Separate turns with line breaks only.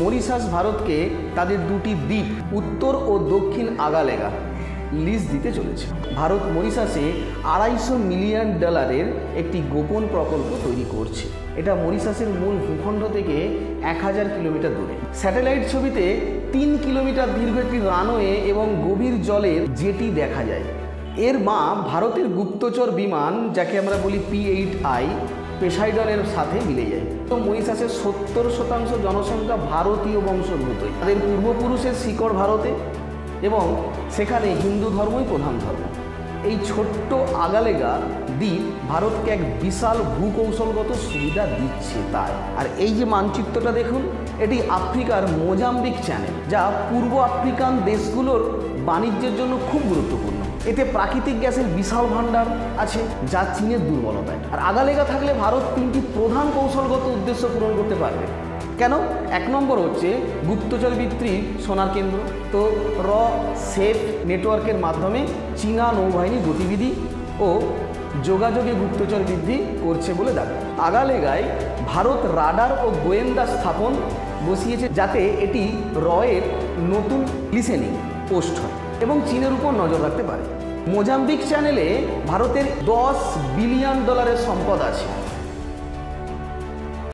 Mauritius ভারতকে তাদের দুটি দ্বীপ উত্তর ও দক্ষিণ আগালেগা লিজ দিতে চলেছে। ভারত মরিশাসে $250 মিলিয়ন একটি গোপন প্রকল্প তৈরি করছে। এটা মরিশাসের মূল ভূখণ্ড থেকে 1000 কিলোমিটার দূরে। স্যাটেলাইট ছবিতে 3 কিলোমিটার দীর্ঘ একটি রানওয়ে এবং গভীর জলের জেটি দেখা যায়। এর মা ভারতের গুপ্তচর বিমান, যাকে আমরা বলি P-8I, পেসাইডনের সাথে মিলে যায়। তো মরিশাসের 70% জনসংখ্যা ভারতীয় বংশোদ্ভূতই। তাদের পূর্বপুরুষের শিকড় ভারতে এবং সেখানে হিন্দু ধর্মই প্রধান ধর্ম। এই ছোট্ট আগালেগা দ্বীপ ভারতকে এক বিশাল ভূকৌশলগত সুবিধা দিচ্ছে তাই। আর এই যে মানচিত্রটা দেখুন, এটি আফ্রিকার মোজাম্বিক চ্যানেল, যা পূর্ব আফ্রিকান দেশগুলোর বাণিজ্যের জন্য খুব গুরুত্বপূর্ণ। এতে প্রাকৃতিক গ্যাসের বিশাল ভাণ্ডার আছে, যা চীনের দুর্বলতায়। আর আগালেগা থাকলে ভারত 3টি প্রধান কৌশলগত উদ্দেশ্য পূরণ করতে পারবে। কেন? 1 নম্বর হচ্ছে গুপ্তচর বৃত্তির সোনার কেন্দ্র। তো সেফ নেটওয়ার্কের মাধ্যমে চীনা নৌবাহিনী গতিবিধি ও যোগাযোগে গুপ্তচর বৃদ্ধি করছে বলে দাবি। আগালেগায় ভারত রাডার ও গোয়েন্দা স্থাপন বসিয়েছে, যাতে এটি এর নতুন লিসেনিং পোস্ট হয় এবং চীনের উপর নজর রাখতে পারে। মোজাম্বিক চ্যানেলে ভারতের $10 বিলিয়ন সম্পদ আছে।